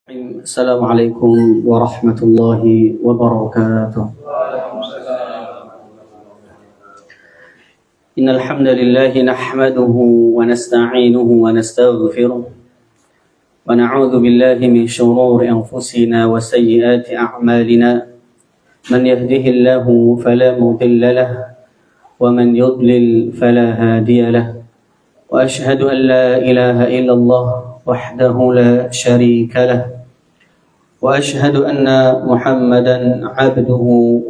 السلام عليكم ورحمة الله وبركاته. إن الحمد لله نحمده ونستعينه ونستغفره ونعوذ بالله من شرور أنفسنا وسيئات أعمالنا. من يهده الله فلا مضل له ومن يضلل فلا هادي له. وأشهد أن لا إله إلا الله وحده لا شريك له. وأشهد أن محمدا عبده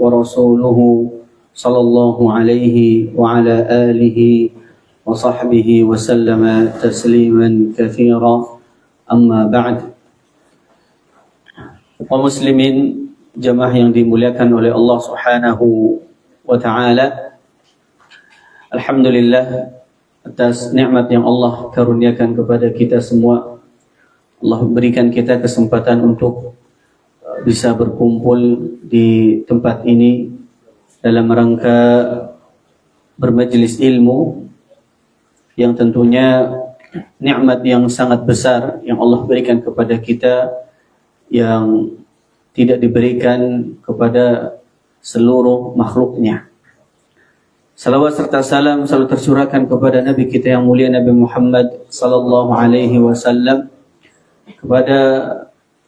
ورسوله صلى الله عليه وعلى آله وصحبه وسلم تسليما كثيرا. أما بعد. Kaum muslimin jamaah yang dimuliakan oleh Allah Subhanahu wa taala. Alhamdulillah atas nikmat yang Allah karuniakan kepada kita semua. Allah berikan kita kesempatan untuk bisa berkumpul di tempat ini dalam rangka bermajlis ilmu yang tentunya nikmat yang sangat besar yang Allah berikan kepada kita yang tidak diberikan kepada seluruh makhluknya. Salawat serta salam selalu tercurahkan kepada Nabi kita yang mulia Nabi Muhammad sallallahu alaihi wasallam, kepada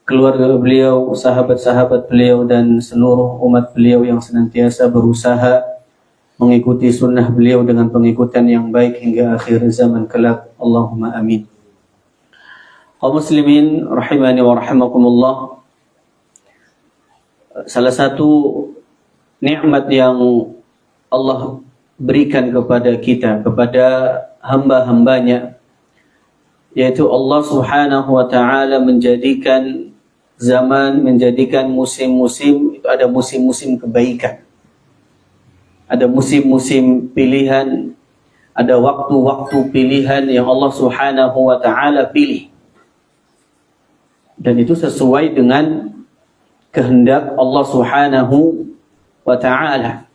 keluarga beliau, sahabat-sahabat beliau dan seluruh umat beliau yang senantiasa berusaha mengikuti sunnah beliau dengan pengikutan yang baik hingga akhir zaman kelak. Allahumma amin. Kaum muslimin rahimani wa rahimakumullah, salah satu nikmat yang Allah berikan kepada kita, kepada hamba-hambanya, yaitu Allah Subhanahu wa ta'ala menjadikan zaman, menjadikan musim-musim, itu ada musim-musim kebaikan, ada musim-musim pilihan, ada waktu-waktu pilihan yang Allah Subhanahu wa ta'ala pilih, dan itu sesuai dengan kehendak Allah Subhanahu wa ta'ala,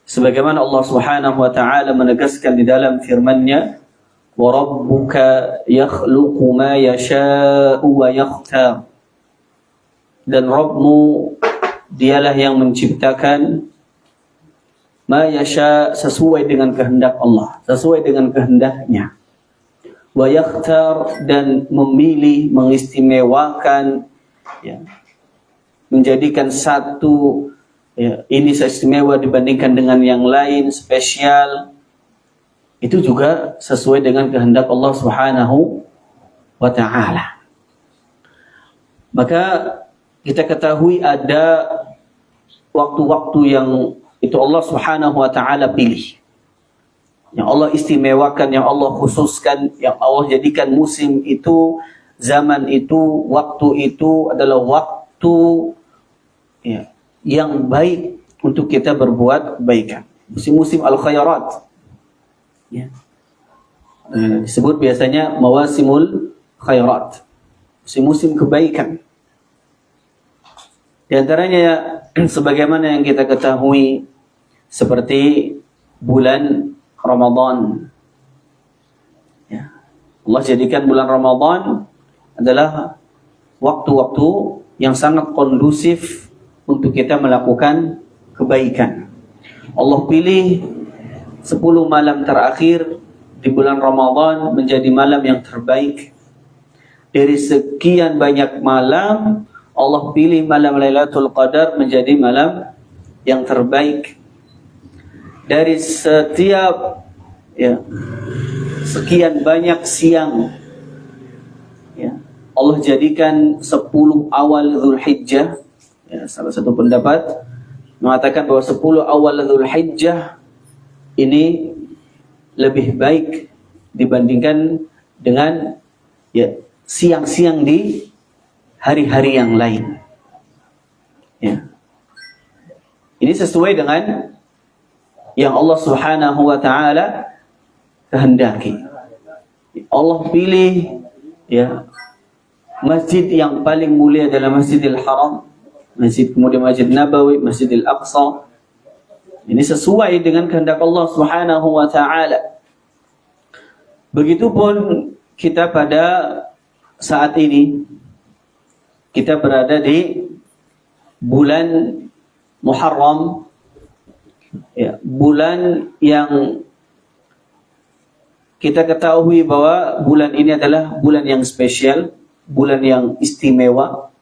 sebagaimana Allah Subhanahu wa ta'ala menegaskan di dalam firman-Nya, وَرَبُّكَ يَخْلُقُ مَا يَشَاءُ وَيَخْتَارُ, dan Rabbmu dialah yang menciptakan ma yasha, sesuai dengan kehendak Allah, sesuai dengan kehendaknya, wa yakhtar, dan memilih, mengistimewakan, ya, menjadikan satu, ya, ini istimewa dibandingkan dengan yang lain, spesial. Itu juga sesuai dengan kehendak Allah Subhanahu wa ta'ala. Maka kita ketahui ada waktu-waktu yang itu Allah Subhanahu wa ta'ala pilih, yang Allah istimewakan, yang Allah khususkan, yang Allah jadikan musim itu, zaman itu, waktu itu adalah waktu, ya, yang baik untuk kita berbuat kebaikan. Musim-musim al-khairat, ya, disebut biasanya mawasimul khairat, musim-musim kebaikan. Di antaranya sebagaimana yang kita ketahui, seperti bulan Ramadan, ya, Allah jadikan bulan Ramadan adalah waktu-waktu yang sangat kondusif untuk kita melakukan kebaikan. Allah pilih 10 malam terakhir di bulan Ramadan menjadi malam yang terbaik. Dari sekian banyak malam, Allah pilih malam Lailatul Qadar menjadi malam yang terbaik. Dari setiap, ya, sekian banyak siang, ya, Allah jadikan 10 awal Dzulhijjah, ya, salah satu pendapat mengatakan bahwa 10 awal Dzulhijjah ini lebih baik dibandingkan dengan, ya, siang-siang di hari-hari yang lain. Ya. Ini sesuai dengan yang Allah Subhanahu wa ta'ala kehendaki. Allah pilih, ya, masjid yang paling mulia adalah Masjidil Haram, masjid, kemudian Masjid Nabawi, Masjidil Aqsa. Ini sesuai dengan kehendak Allah Subhanahu wa ta'ala. Begitupun kita pada saat ini kita berada di bulan Muharram, ya, bulan yang kita ketahui bahwa bulan ini adalah bulan yang spesial, bulan yang istimewa,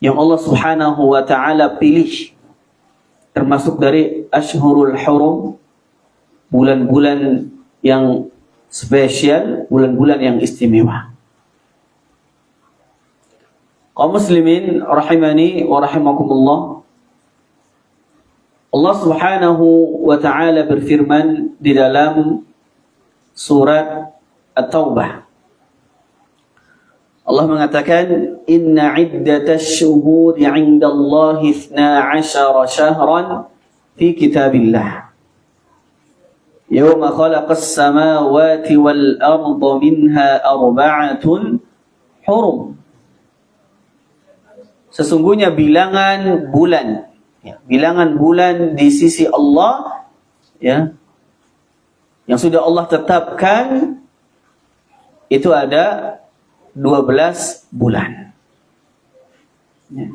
yang Allah Subhanahu wa ta'ala pilih termasuk dari Ashhurul Hurum, bulan-bulan yang spesial, bulan-bulan yang istimewa. Kaum muslimin rahimani wa rahimakumullah, Allah Subhanahu wa ta'ala berfirman di dalam surat At-Taubah. Allah mengatakan, inna iddatash syuhuri 'indallahi 12 syahran fi kitabillah yawma khalaqas samawati wal arda minha arba'atun hurum. Sesungguhnya bilangan bulan, ya, bilangan bulan di sisi Allah, ya, yang sudah Allah tetapkan itu ada 12 bulan. Ya.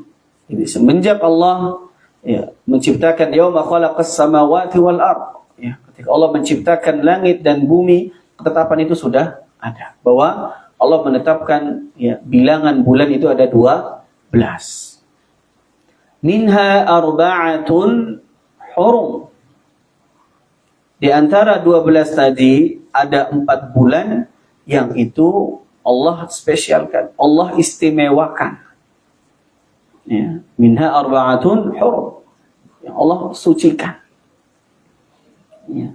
Jadi semenjak Allah, ya, menciptakan yauma khalaqas samawati wal ard, ya, ketika Allah menciptakan langit dan bumi, ketetapan itu sudah ada bahwa Allah menetapkan, ya, bilangan bulan itu ada 12. Minha arba'atun hurum. Di antara 12 tadi ada 4 bulan yang itu Allah spesialkan, Allah istimewakan. Ya, minha arba'atun hurum, yang Allah sucikan. Ya.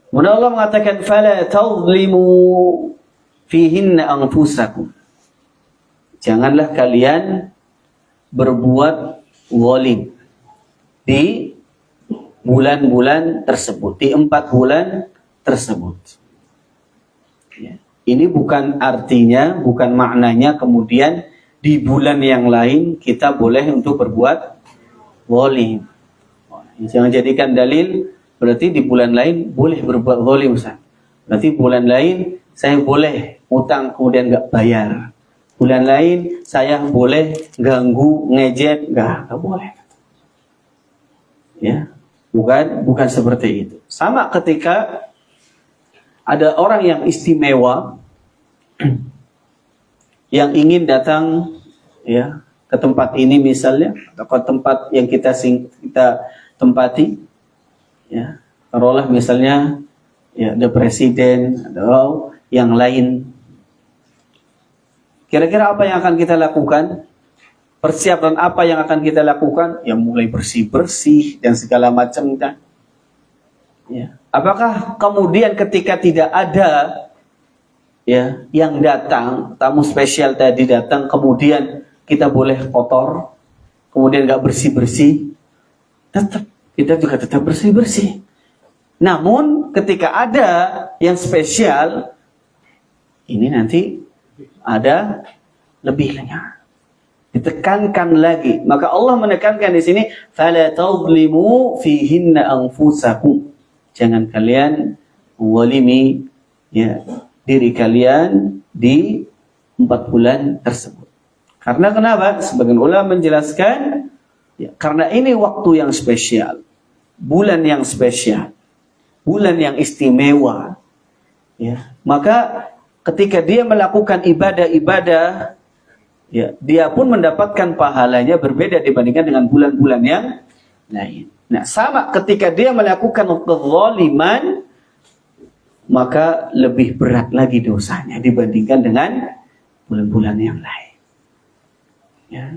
Kemudian Allah mengatakan fala tadhlimu fihinna anfusakum. Janganlah kalian berbuat zalim di bulan-bulan tersebut, di 4 bulan tersebut. Ya. Ini bukan artinya, bukan maknanya kemudian di bulan yang lain kita boleh untuk berbuat zalim. Jangan jadikan dalil berarti di bulan lain boleh berbuat zalim, Ustaz. Berarti bulan lain saya boleh utang kemudian nggak bayar. Bulan lain saya boleh ganggu, ngejek, nggak boleh. Ya, bukan seperti itu. Sama ketika ada orang yang istimewa yang ingin datang, ya, ke tempat ini misalnya, atau ke tempat yang kita tempati, ya, taruhlah misalnya, ya, ada presiden atau yang lain. Kira-kira apa yang akan kita lakukan? Persiapan apa yang akan kita lakukan? Ya, mulai bersih-bersih dan segala macamnya. Ya. Apakah kemudian ketika tidak ada, ya, yang datang, tamu spesial tadi datang, kemudian kita boleh kotor, kemudian nggak bersih-bersih? Tetap, kita juga tetap bersih-bersih. Namun ketika ada yang spesial, ini nanti ada lebihnya, ditekankan lagi. Maka Allah menekankan di sini, fala tadhlimu fihinna anfusakum. Jangan kalian walimi, ya, diri kalian di 4 bulan tersebut. Karena kenapa? Sebagian ulama menjelaskan, ya, karena ini waktu yang spesial, bulan yang spesial, bulan yang istimewa, ya, maka ketika dia melakukan ibadah-ibadah, ya, dia pun mendapatkan pahalanya berbeda dibandingkan dengan bulan-bulan yang lain. Nah, sama ketika dia melakukan kezaliman, maka lebih berat lagi dosanya dibandingkan dengan bulan-bulan yang lain. Ya.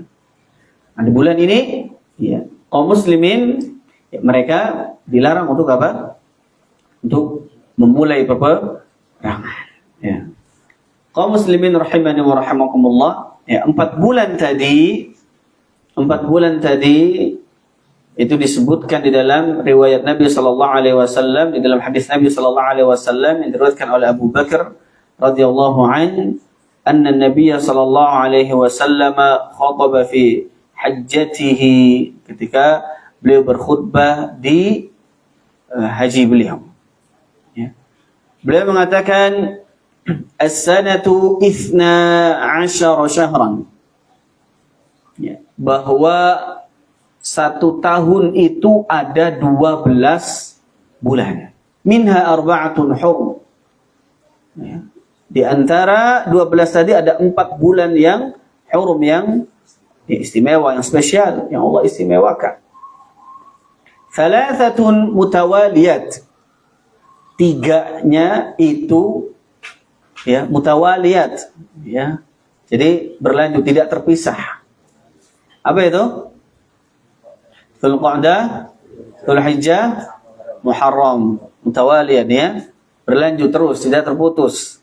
Nah, di bulan ini, ya, kaum muslimin, ya, mereka dilarang untuk apa? Untuk memulai peperangan. Ya. Kaum muslimin rahimani wa rahimakumullah, ya, 4 bulan tadi itu disebutkan di dalam riwayat Nabi sallallahu alaihi wasallam, di dalam hadis Nabi sallallahu alaihi wasallam yang diriwayatkan oleh Abu Bakar radhiyallahu an, anna Nabi sallallahu alaihi wasallam khataba fi hajjatihi, ketika beliau berkhutbah di haji beliau. Ya. Beliau mengatakan as-sanatu 12 syahran. bahwa 1 tahun itu ada 12 bulan. Minha arba'atun hurum. Ya. Di antara 12 tadi ada 4 bulan yang hurum, yang istimewa, yang spesial, yang Allah istimewakan. Thalathatun mutawaliyat. 3-nya itu ya mutawaliyat, ya. Jadi berlanjut, tidak terpisah. Apa itu? Dzulqa'dah, Dzulhijjah, Muharram, mutawaliyat, ya. Berlanjut terus, tidak terputus.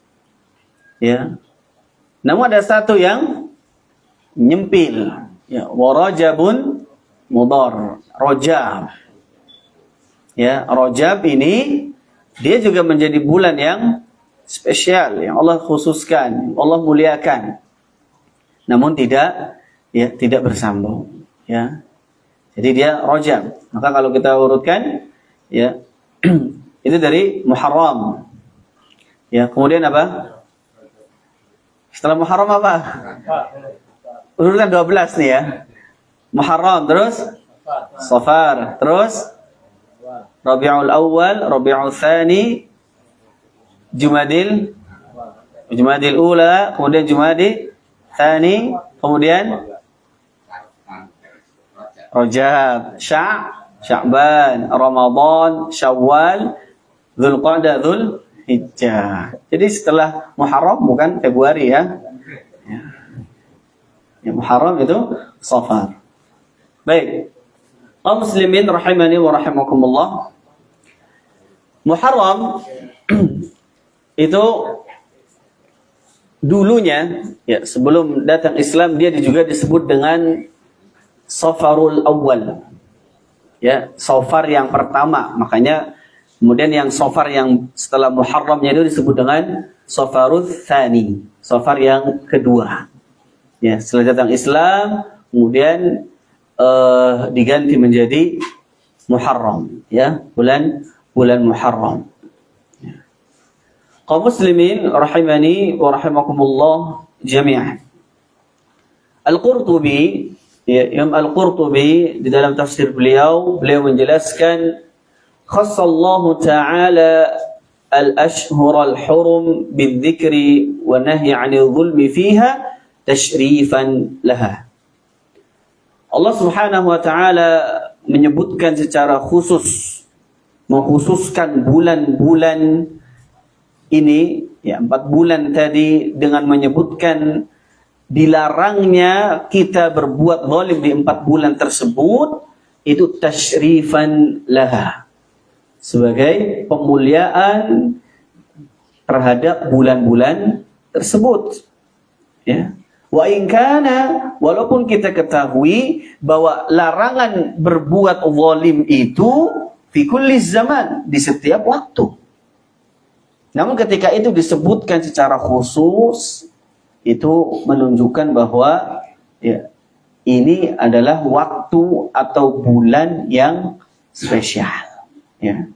Ya. Namun ada satu yang nyempil, ya, wa Rajabun Mudhar, Rajab. Ya, Rajab ini dia juga menjadi bulan yang spesial, yang Allah khususkan, Allah muliakan. Namun tidak bersambung, ya. Jadi dia Rajab. Maka kalau kita urutkan, ya, itu dari Muharram. Ya, kemudian apa? Setelah Muharram apa? Urutan 12 nih, ya. Muharram, terus Safar, terus Rabiul Awal, Rabiul Tsani, Jumadil Ula, kemudian Jumadil Tsani, kemudian Rajab, Sya'ban, Ramadan, Syawal, Dzulqa'dah, Dzulhijjah. Jadi setelah Muharram bukan Februari, ya. Ya, Muharram itu Safar. Baik. Kaum muslimin rahimani wa rahimakumullah. Muharram itu dulunya, ya, sebelum datang Islam, dia juga disebut dengan Safarul Awal. Ya, Safar yang pertama. Makanya kemudian yang Safar yang setelah Muharramnya itu disebut dengan Safarul Tsani, Safar yang kedua. Ya, setelah datang Islam, kemudian diganti menjadi Muharram, ya, bulan Muharram. Ya. Kaum muslimin rahimani wa rahimakumullah jami'an. Al-Qurtubi, ya, Imam Al-Qurtubi di dalam tafsir beliau menjelaskan khassallahu ta'ala al-ashhur al-hurum bil-dhikri wa nahyi 'anil zulmi fiha tashrifan laha. Allah Subhanahu wa taala menyebutkan secara khusus, mengkhususkan bulan-bulan ini, ya, 4 bulan tadi, dengan menyebutkan dilarangnya kita berbuat zalim di 4 bulan tersebut, itu tasyrifan laha, sebagai pemuliaan terhadap bulan-bulan tersebut, ya. Wa in kana, walaupun kita ketahui bahwa larangan berbuat zalim itu fi kulli zaman, di setiap waktu. Namun ketika itu disebutkan secara khusus, itu menunjukkan bahwa, ya, ini adalah waktu atau bulan yang spesial, ya.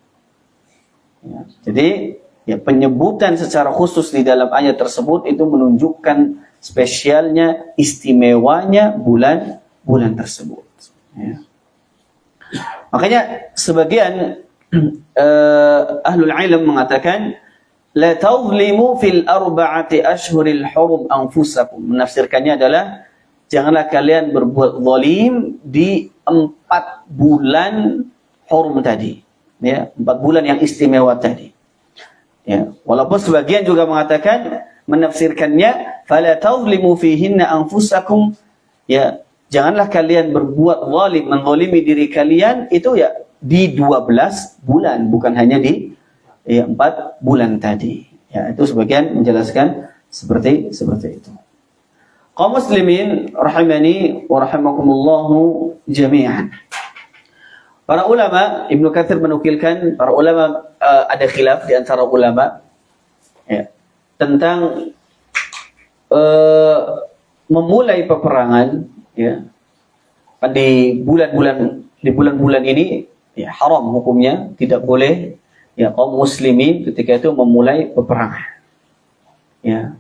Ya. Jadi, ya, penyebutan secara khusus di dalam ayat tersebut itu menunjukkan spesialnya, istimewanya bulan tersebut, ya. Makanya sebagian ahlul ilm mengatakan la tazlimu fil arba'ati ashhuril hurum anfusakum. Menafsirkannya adalah janganlah kalian berbuat zalim di 4 bulan hurum tadi, ya, 4 bulan yang istimewa tadi, ya. Walaupun sebagian juga mengatakan, menafsirkannya fala tazlimu fihinna anfusakum, ya, janganlah kalian berbuat zalim, menzalimi diri kalian itu, ya, di 12 bulan, bukan hanya di, ya, 4 bulan tadi, ya. Itu sebagian menjelaskan seperti itu. Kaum muslimin rahimani wa rahimakumullahu jami'an. Para ulama, Ibnu Katsir menukilkan para ulama, ada khilaf di antara ulama, ya, tentang memulai peperangan, ya, di bulan-bulan ini, ya, haram hukumnya, tidak boleh, ya, kaum muslimin ketika itu memulai peperangan, ya.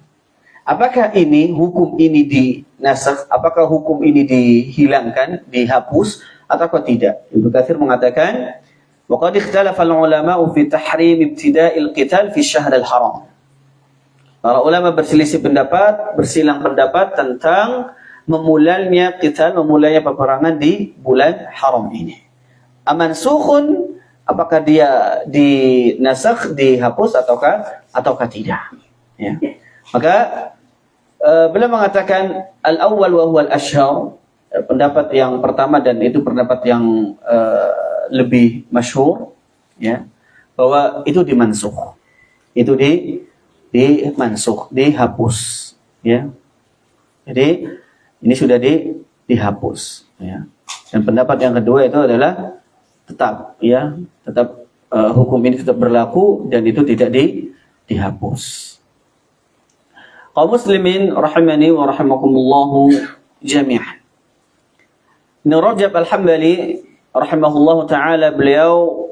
Apakah ini hukum ini dinasakh, apakah hukum ini dihilangkan, dihapus ataukah tidak? Ibnu Katsir mengatakan, wa qad ikhtalafa al-ulama'u fi tahrim ibtida'il qital fi syahr al-haram. Para ulama berselisih pendapat, bersilang pendapat tentang memulainya qital, memulainya peperangan di bulan haram ini. Amansukhun, apakah dia dinasakh, dihapus ataukah tidak? Ya. Maka beliau mengatakan al-awwal wa huwa al-ashhar, pendapat yang pertama dan itu pendapat yang lebih masyhur, ya, bahwa itu dimansukh. Itu dimansukh, dihapus, ya. Jadi ini sudah dihapus, ya. Dan pendapat yang kedua itu adalah tetap, ya, tetap hukum ini tetap berlaku dan itu tidak dihapus. Kaum muslimin rahimani wa rahimakumullahu jami'an. Ibnu Rajab Al-Hambali rahimahullahu taala, beliau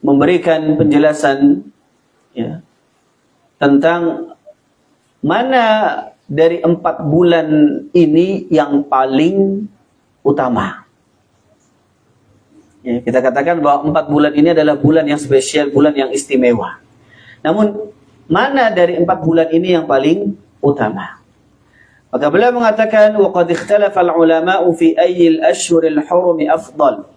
memberikan penjelasan, ya, tentang mana dari 4 bulan ini yang paling utama. Ya, kita katakan bahwa 4 bulan ini adalah bulan yang spesial, bulan yang istimewa. Namun mana dari 4 bulan ini yang paling utama? Maka beliau mengatakan, wa qad ikhtalafa al-ulama'u fi ayyil ashhuril hurumi afdal.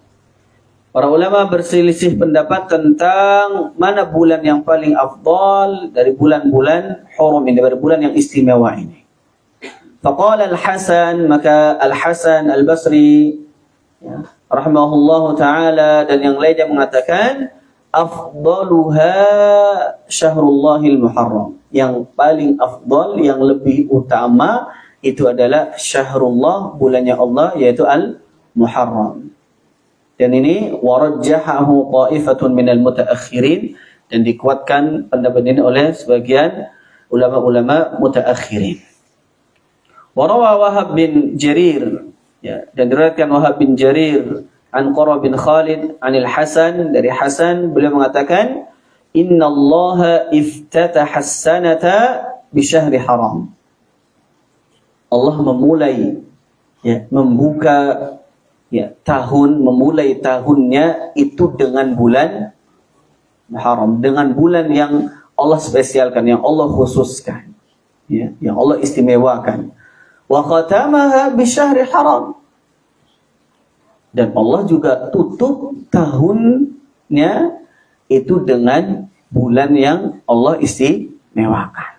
Para ulama berselisih pendapat tentang mana bulan yang paling afdal dari bulan-bulan hurum ini, dari bulan yang istimewa ini. Faqala al-Hasan, maka al-Hasan al-Basri, ya, rahimahullahu taala, dan yang lainnya mengatakan afdaluha syahrullahil muharram. Yang paling afdal, yang lebih utama itu adalah syahrullah, bulannya Allah, yaitu al-Muharram. Dan ini warajjahahu ta'ifatun minal mutaakhirin, dan dikuatkan pendapat ini oleh sebagian ulama-ulama mutaakhirin. Warawa Wahab bin Jarir, ya, dan diriwayatkan Wahab bin Jarir an Qara bin Khalid anil Hasan, dari Hasan, beliau mengatakan, innallaha iftataha as-sanata bi syahri haram. Allah memulai, ya, membuka, ya, tahun, memulai tahunnya itu dengan bulan Muharram, dengan bulan yang Allah spesialkan, yang Allah khususkan, ya, yang Allah istimewakan. Wa khatamaha bi syahri haram. Dan Allah juga tutup tahunnya itu dengan bulan yang Allah istimewakan.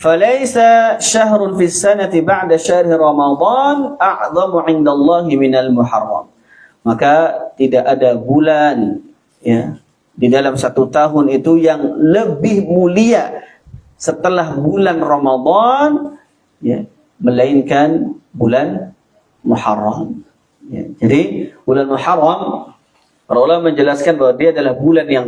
Falaysa syahrun fis sanati ba'da syahri Ramadan a'zamu 'indallahi minal Muharram. Maka tidak ada bulan, ya, di dalam 1 tahun itu yang lebih mulia setelah bulan Ramadan, ya, melainkan bulan Muharram. Ya, jadi bulan Muharram, para ulama menjelaskan bahwa dia adalah bulan yang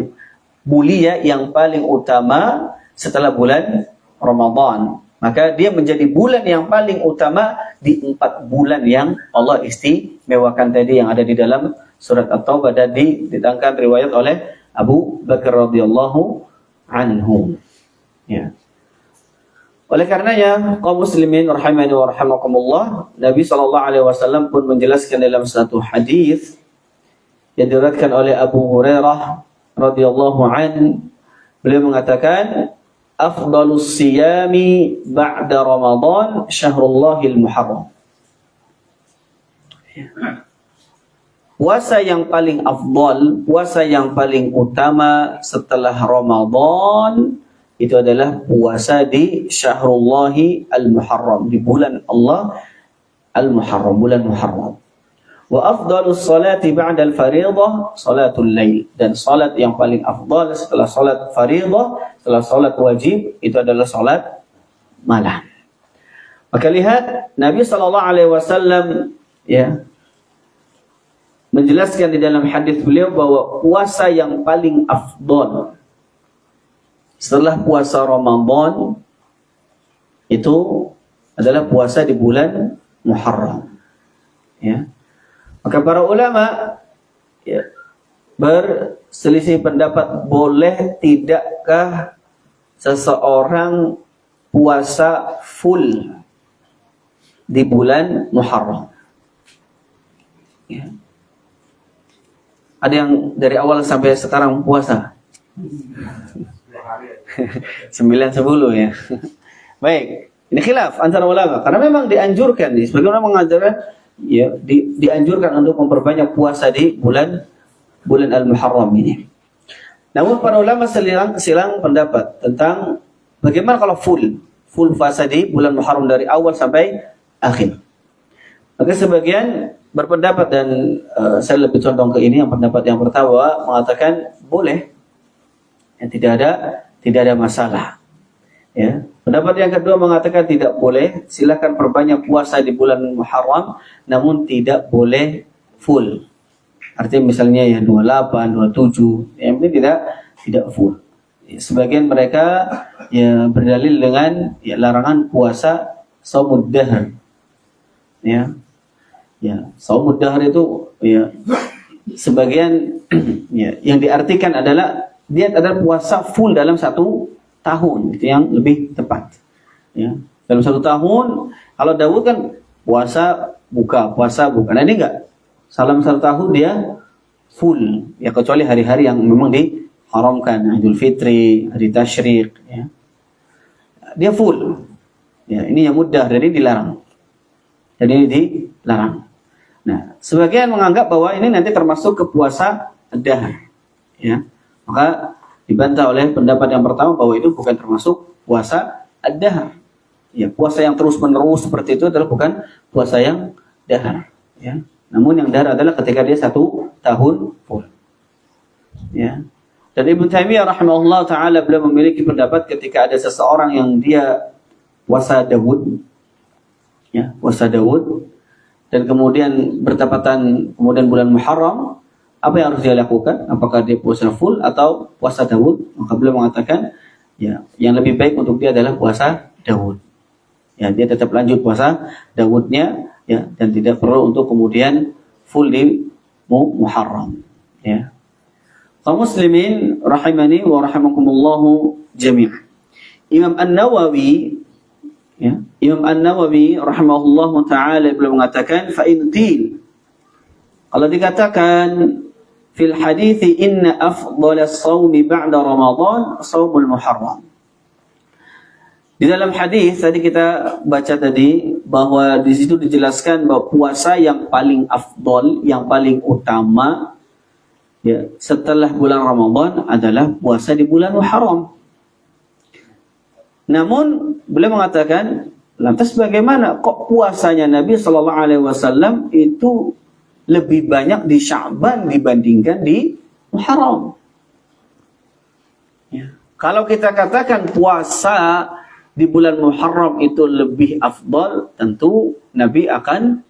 mulia, yang paling utama setelah bulan Ramadan. Maka dia menjadi bulan yang paling utama di 4 bulan yang Allah istimewakan tadi, yang ada di dalam surat At-Taubah, dan ditangkan riwayat oleh Abu Bakar radhiyallahu anhu. Ya. Oleh karenanya, kaum muslimin rahimani wa rahimakumullah, Nabi SAW pun menjelaskan dalam satu hadis yang diriwayatkan oleh Abu Hurairah radhiyallahu an, beliau mengatakan, afdalus siyami ba'da Ramadan syahrullahil muharram. Puasa yang paling afdal, puasa yang paling utama setelah Ramadan itu adalah puasa di Syahrullahi al-Muharram, di bulan Allah al-Muharram, bulan Muharram. Wa afdalus salati ba'da al-fariidah salatul lail, dan salat yang paling afdal setelah salat fariidah, setelah salat wajib, itu adalah salat malam. Maka lihat Nabi sallallahu alaihi wasallam, ya, menjelaskan di dalam hadis beliau bahwa puasa yang paling afdal setelah puasa Ramadan itu adalah puasa di bulan Muharram. Ya. Maka para ulama, ya, berselisih pendapat, boleh tidakkah seseorang puasa full di bulan Muharram. Ya. Ada yang dari awal sampai sekarang puasa? 9-10 ya. Baik, ini khilaf antara ulama karena memang dianjurkan sebagaimana mengajarkan ya dianjurkan untuk memperbanyak puasa di bulan Al-Muharram ini. Namun para ulama silang pendapat tentang bagaimana kalau full puasa di bulan Muharram dari awal sampai akhir. Maka sebagian berpendapat dan saya lebih condong ke ini, yang pendapat yang pertama mengatakan boleh, ya, tidak ada masalah. Ya. Pendapat yang kedua mengatakan tidak boleh, silakan perbanyak puasa di bulan Muharram, namun tidak boleh full. Artinya misalnya ya 28, 27, yang ini tidak full. Ya, sebagian mereka ya berdalil dengan ya larangan puasa shaumud dahr. Ya. Ya, shaumud dahr itu ya sebagian ya yang diartikan adalah dia adalah puasa full dalam 1 tahun, itu yang lebih tepat. Ya, dalam 1 tahun, kalau Daud kan puasa buka. Nah ini enggak. Dalam 1 tahun dia full, ya kecuali hari-hari yang memang diharamkan, Idul Fitri, hari Tasyrik, ya. Dia full. Ya, ini yang mudah, jadi dilarang. Jadi ini dilarang. Nah, sebagian menganggap bahwa ini nanti termasuk ke puasa dahr. Ya. Maka dibantah oleh pendapat yang pertama bahwa itu bukan termasuk puasa ad-dahr. Ya, puasa yang terus-menerus seperti itu adalah bukan puasa yang dahr. Ya. Namun yang dahr adalah ketika dia 1 tahun full. Ya. Dan Ibnu Taimiyah rahimahullah taala beliau memiliki pendapat ketika ada seseorang yang dia puasa Daud. Ya, puasa Daud dan kemudian bertepatan kemudian bulan Muharram, apa yang harus dia lakukan? Apakah dia puasa full atau puasa Daud? Maka beliau mengatakan, ya, yang lebih baik untuk dia adalah puasa Daud. Ya, dia tetap lanjut puasa Daudnya, ya, dan tidak perlu untuk kemudian full di Muharram. Ya. Kaum muslimin rahimani wa rahimakumullahu jami'. Imam An-Nawawi, ya, Imam An-Nawawi rahimahullahu taala beliau mengatakan fa in qil, kalau dikatakan fil hadits inna afdalas shaumi ba'da Ramadan shaumul Muharram. Di dalam hadis tadi kita baca tadi bahwa di situ dijelaskan bahwa puasa yang paling afdal, yang paling utama ya setelah bulan Ramadan adalah puasa di bulan Muharram. Namun beliau mengatakan, lantas bagaimana kok puasanya Nabi Shallallahu Alaihi Wasallam itu lebih banyak di Sya'ban dibandingkan di Muharram? Ya. Kalau kita katakan puasa di bulan Muharram itu lebih afdal, tentu Nabi akan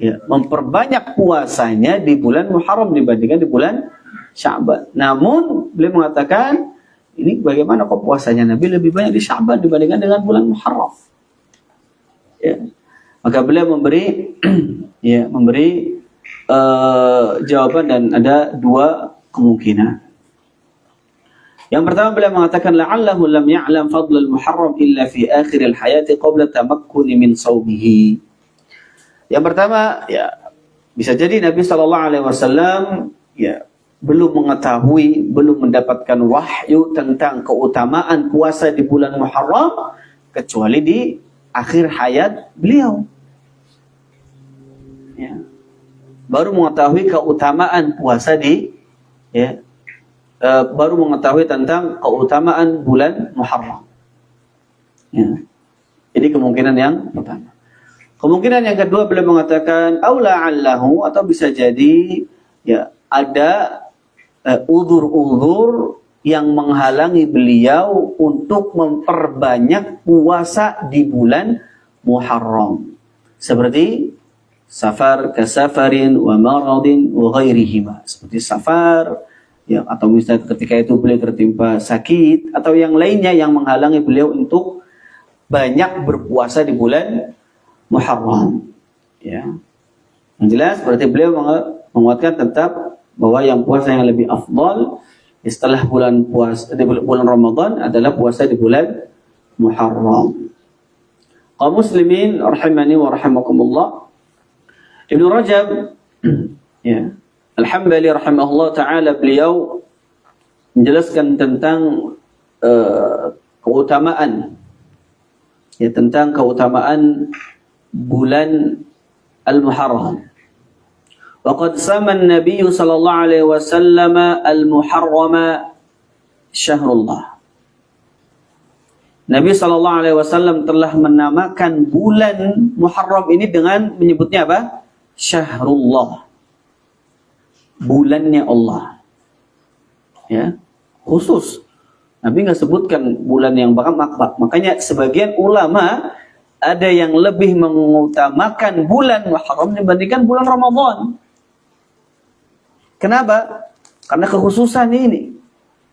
ya, memperbanyak puasanya di bulan Muharram dibandingkan di bulan Sya'ban. Namun beliau mengatakan, ini bagaimana kok puasanya Nabi lebih banyak di Sya'ban dibandingkan dengan bulan Muharram? Ya. Maka beliau memberi ya, jawaban dan ada 2 kemungkinan. Yang pertama beliau mengatakan la'allahu lam ya'lam fadl al-Muharram illa fi akhir al-hayati qabla tamakkuni min shaumihi. Yang pertama ya bisa jadi Nabi sallallahu alaihi wasallam ya belum mengetahui, belum mendapatkan wahyu tentang keutamaan puasa di bulan Muharram kecuali di akhir hayat beliau. Ya. Baru mengetahui keutamaan puasa baru mengetahui tentang keutamaan bulan Muharram. Ya. Ini kemungkinan yang pertama. Kemungkinan yang kedua beliau mengatakan aula allahu, atau bisa jadi ya ada uzur-uzur yang menghalangi beliau untuk memperbanyak puasa di bulan Muharram. Seperti safar, kasafarin wa maradin wa ghairihima. Seperti safar, ya, atau misalnya ketika itu beliau tertimpa sakit atau yang lainnya yang menghalangi beliau untuk banyak berpuasa di bulan Muharram. Ya. Yang jelas berarti beliau menguatkan tetap bahwa yang puasa yang lebih afdal setelah bulan Ramadan adalah puasa di bulan muharram. Kaum muslimin rahimani wa rahimakumullah. Ibnu Rajab ya, Al-Hambali rahimahullah taala, beliau menjelaskan tentang keutamaan bulan Al-Muharram. Waqad sama an-nabiy sallallahu alaihi wasallam al-Muharram syahrullah. Nabi sallallahu alaihi wasallam telah menamakan bulan Muharram ini dengan menyebutnya apa? Syahrullah. Bulannya Allah. Ya, khusus. Nabi nggak sebutkan bulan yang makhluk. Makanya sebagian ulama ada yang lebih mengutamakan bulan Muharram dibandingkan bulan Ramadan. Kenapa? Karena kekhususan ini.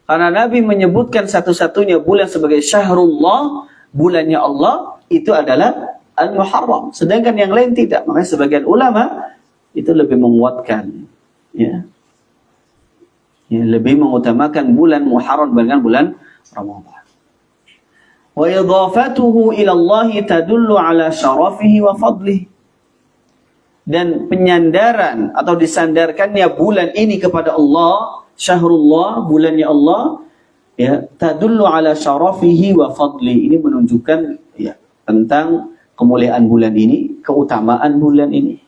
Karena Nabi menyebutkan satu-satunya bulan sebagai Syahrullah, bulannya Allah, itu adalah Al-Muharram. Sedangkan yang lain tidak. Makanya sebagian ulama itu lebih menguatkan. Ya. Lebih mengutamakan bulan Muharram dibandingkan bulan Ramadan. Wa idhafatuhu ila Allah tadullu ala syarafihi wa fadlihi. Dan penyandaran atau disandarkannya bulan ini kepada Allah, Syahrullah, bulannya Allah, ya, tadullu ala syarafihi wa fadli. Ini menunjukkan ya tentang kemuliaan bulan ini, keutamaan bulan ini.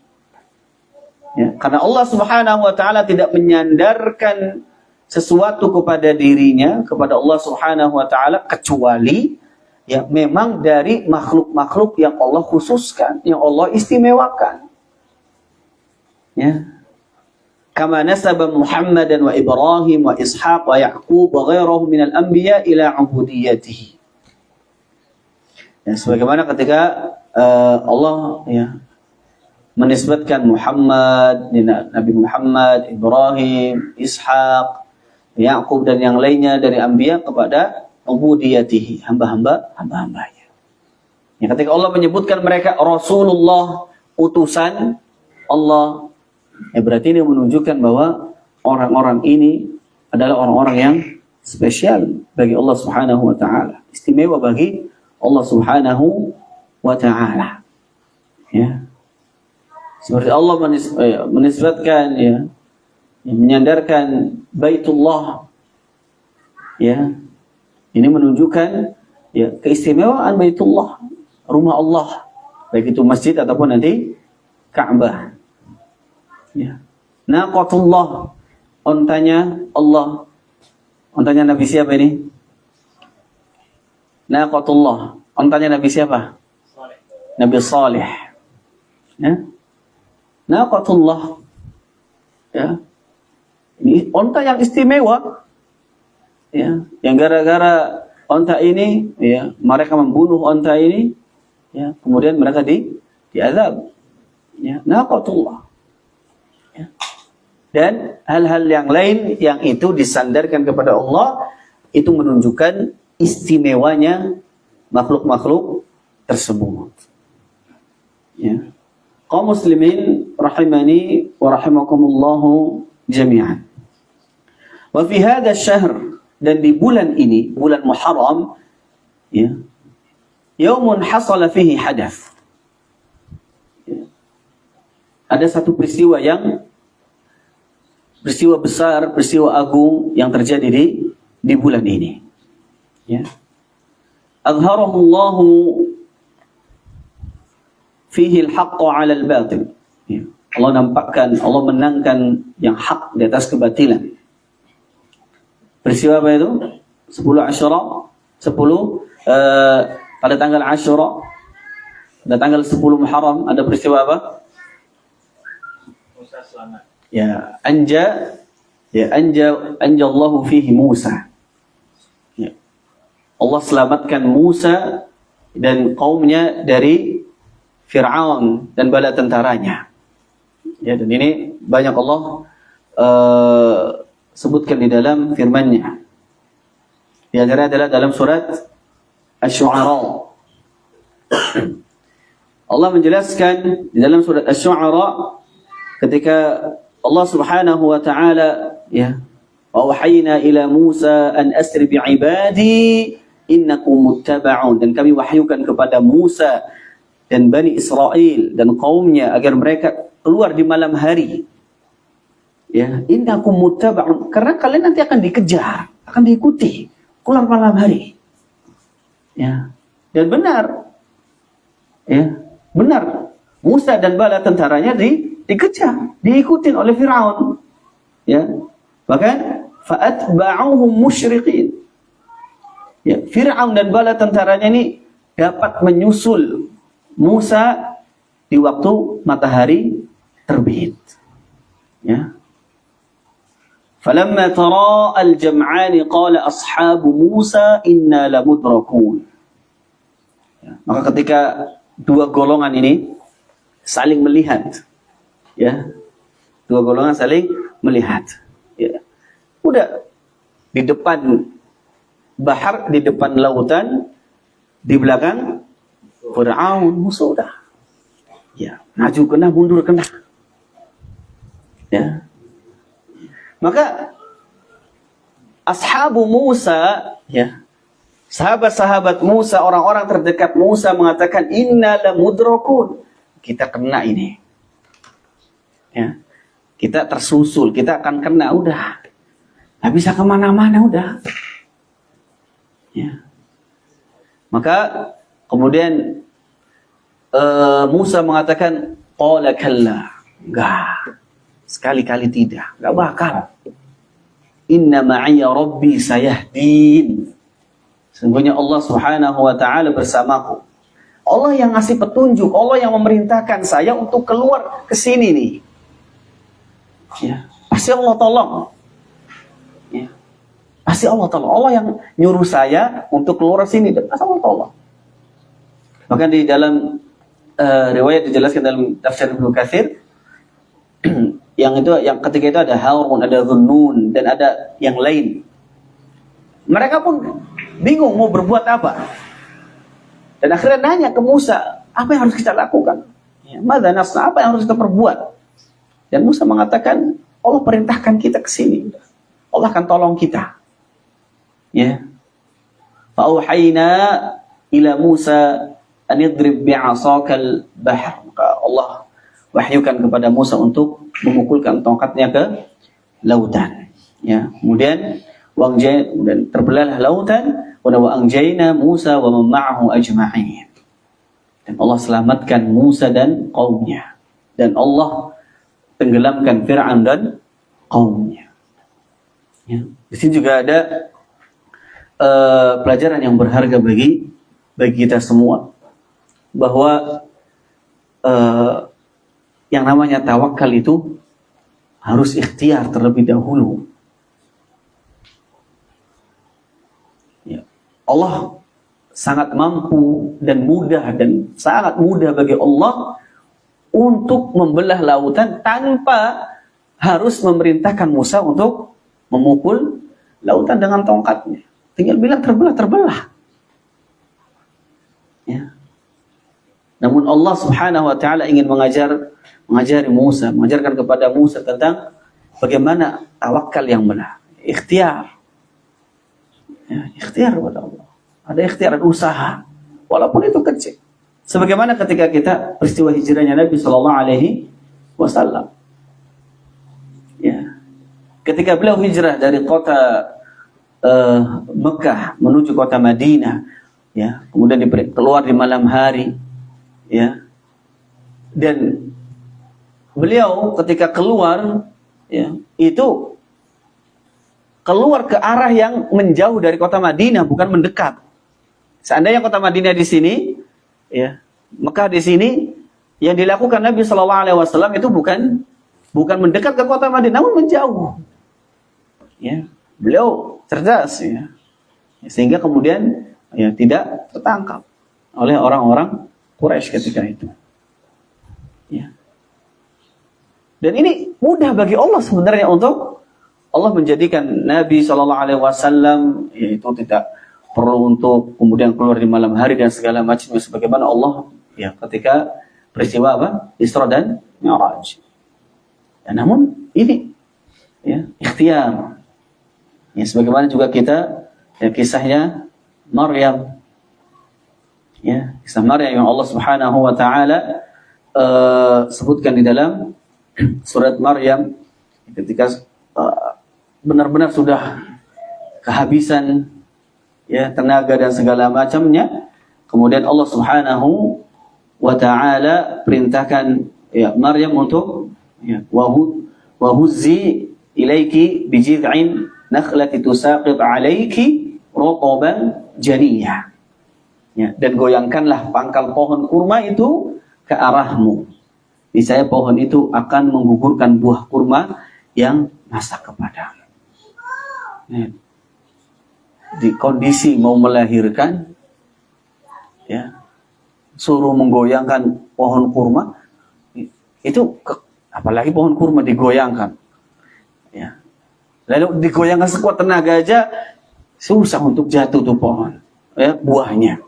Ya, karena Allah Subhanahu wa taala tidak menyandarkan sesuatu kepada dirinya, kepada Allah Subhanahu wa taala, kecuali ya memang dari makhluk-makhluk yang Allah khususkan, yang Allah istimewakan. Ya. Kama nasaba Muhammadan wa Ibrahim wa Ishaq wa Yaqub wa ghairahu minal anbiya ila ubudiyatihi. Ya, sebagaimana ketika Allah ya menisbatkan Muhammad, Nabi Muhammad, Ibrahim, Ishaq, Yaqub dan yang lainnya dari anbiya kepada ubudiyatihi, hamba-hambanya. Ya, ketika Allah menyebutkan mereka Rasulullah, utusan Allah, ya berarti ini menunjukkan bahwa orang-orang ini adalah orang-orang yang spesial bagi Allah Subhanahu wa taala, istimewa bagi Allah Subhanahu wa taala. Ya. Seperti Allah menisbatkan ya, menyandarkan Baitullah. Ya. Ini menunjukkan ya keistimewaan Baitullah, rumah Allah, baik itu masjid ataupun nanti Ka'bah. Ya. Naqatullah, ontanya Allah. Ontanya Nabi siapa ini? Naqatullah, ontanya Nabi siapa? Saleh. Nabi Saleh. Ya. Naqatullah. Ya. Ini onta yang istimewa. Ya, yang gara-gara onta ini ya, mereka membunuh onta ini, ya, kemudian mereka diazab. Ya, naqatullah. Ya. Dan hal-hal yang lain yang itu disandarkan kepada Allah, itu menunjukkan istimewanya makhluk-makhluk tersebut. Ya. Kaum muslimin rahimani wa rahimakumullahu jami'an. Wa fi hadha asy-syahr, dan di bulan ini, bulan Muharram, ya, yaumun hasala fihi hadath. Ya. Ada satu peristiwa besar, peristiwa agung yang terjadi di bulan ini. Ya. Azharahu Allah fihi al-haqq 'ala al-batil. Ya. Allah nampakkan, Allah menangkan yang hak di atas kebatilan. Peristiwa apa itu? 10 Asyura, pada tanggal Asyura, pada tanggal 10 Muharram ada peristiwa apa? Musa selamat. Ya, anja Allahu fihi Musa. Ya. Allah selamatkan Musa dan kaumnya dari Fir'aun dan bala tentaranya. Ya, dan ini banyak Allah sebutkan di dalam firman-Nya. Di antaranya adalah dalam surat Asy-Syu'ara. Allah menjelaskan di dalam surat Asy-Syu'ara ketika Allah Subhanahu wa taala ya, wa wahayna ila Musa an asri bi ibadi innakum muttaba'un, dan kami wahyukan kepada Musa dan Bani Israel dan kaumnya agar mereka keluar di malam hari. Ya, innakum muttaba'un, karena kalian nanti akan dikejar, akan diikuti keluar malam hari. Ya, dan benar. Ya, benar. Musa dan bala tentaranya dikejar, diikutin oleh Firaun. Ya, bahkan fa'atba'uhum musyriqin. Ya, Firaun dan bala tentaranya ini dapat menyusul Musa di waktu matahari terbit. Ya. Falamma tara al-jam'an qala ashabu Musa inna lamudrakun. Ya, maka ketika dua golongan ini saling melihat, ya, dua golongan saling melihat, ya, udah di depan bahar, di depan lautan, di belakang Fir'aun, musuh udah, ya, maju kena, mundur kena, ya. Maka ashabu Musa, ya, sahabat-sahabat Musa, orang-orang terdekat Musa mengatakan inna lamudrakun, kita kena ini. Ya. Kita tersusul, kita akan kena, udah. Nggak bisa kemana-mana, udah. Ya. Maka kemudian Musa mengatakan qala kalla, enggak. Sekali-kali tidak, enggak bakal. Inna ma'iyya rabbi sayahdin. Sesungguhnya Allah Subhanahu wa taala bersamaku. Allah yang ngasih petunjuk, Allah yang memerintahkan saya untuk keluar ke sini nih. Ya, pasti Allah tolong. Ya, pasti Allah tolong. Allah yang nyuruh saya untuk keluar ke sini, dan pasti Allah tolong. Bahkan di dalam riwayat dijelaskan dalam tafsir Ibnu Katsir, yang ketika itu ada Harun, ada Dhunnun, dan ada yang lain. Mereka pun bingung mau berbuat apa. Dan akhirnya nanya ke Musa, apa yang harus kita lakukan? Ya, madza nasna, apa yang harus kita perbuat? Dan Musa mengatakan, Allah perintahkan kita ke sini. Allah akan tolong kita. Ya. Fa'auhayna ila Musa an idrib bi'asakal bahr. Maka Allah wahyukan kepada Musa untuk memukulkan tongkatnya ke lautan. Ya, kemudian dan terbelahlah lautan. Wa anjayna Musa wa man ma'ahu ajma'in. Dan Allah selamatkan Musa dan kaumnya. Dan Allah tenggelamkan Fir'aun dan kaumnya. Ya. Di sini juga ada pelajaran yang berharga bagi kita semua, bahwa yang namanya tawakal itu harus ikhtiar terlebih dahulu. Allah sangat mampu dan mudah, dan sangat mudah bagi Allah untuk membelah lautan tanpa harus memerintahkan Musa untuk memukul lautan dengan tongkatnya. Tinggal bilang terbelah. Ya. Namun Allah Subhanahu wa taala ingin mengajari Musa, mengajarkan kepada Musa tentang bagaimana tawakal yang benar, ikhtiar. Ya, ikhtiar kepada Allah. Ada ikhtiar, ada usaha, walaupun itu kecil. Sebagaimana ketika kita peristiwa hijrahnya Nabi Sallallahu Alaihi Wasallam. Ya, ketika beliau hijrah dari kota Mekah menuju kota Madinah, ya, kemudian keluar di malam hari, ya, dan beliau ketika keluar, ya, itu keluar ke arah yang menjauh dari kota Madinah, bukan mendekat. Seandainya kota Madinah di sini, ya, Mekah di sini, yang dilakukan Nabi Shallallahu Alaihi Wasallam itu bukan mendekat ke kota Madinah, namun menjauh. Ya, beliau cerdas, ya, sehingga kemudian, ya, tidak tertangkap oleh orang-orang Quraisy ketika itu. Ya. Dan ini mudah bagi Allah sebenarnya untuk Allah menjadikan Nabi SAW, yaitu tidak perlu untuk kemudian keluar di malam hari dan segala macamnya, sebagaimana Allah, ya, ketika peristiwa apa? Isra dan Mi'raj. Ya, namun ini, ya, ikhtiar. Ya, sebagaimana juga kita, ya, kisahnya Maryam. Ya, kisah Maryam yang Allah Subhanahu wa taala sebutkan di dalam surat Maryam ketika benar-benar sudah kehabisan ya tenaga dan segala macamnya, kemudian Allah Subhanahu wa taala perintahkan ya Maryam untuk ya wa huzzi ilaiki bijid'in nakhlati tusaqit alaiki rutaban janiyah. Ya, dan goyangkanlah pangkal pohon kurma itu ke arahmu. Niscaya pohon itu akan menggugurkan buah kurma yang masak kepadamu. Ya. Di kondisi mau melahirkan, ya, suruh menggoyangkan pohon kurma, itu apalagi pohon kurma digoyangkan. Ya. Lalu digoyangkan sekuat tenaga aja susah untuk jatuh tuh pohon, ya, buahnya.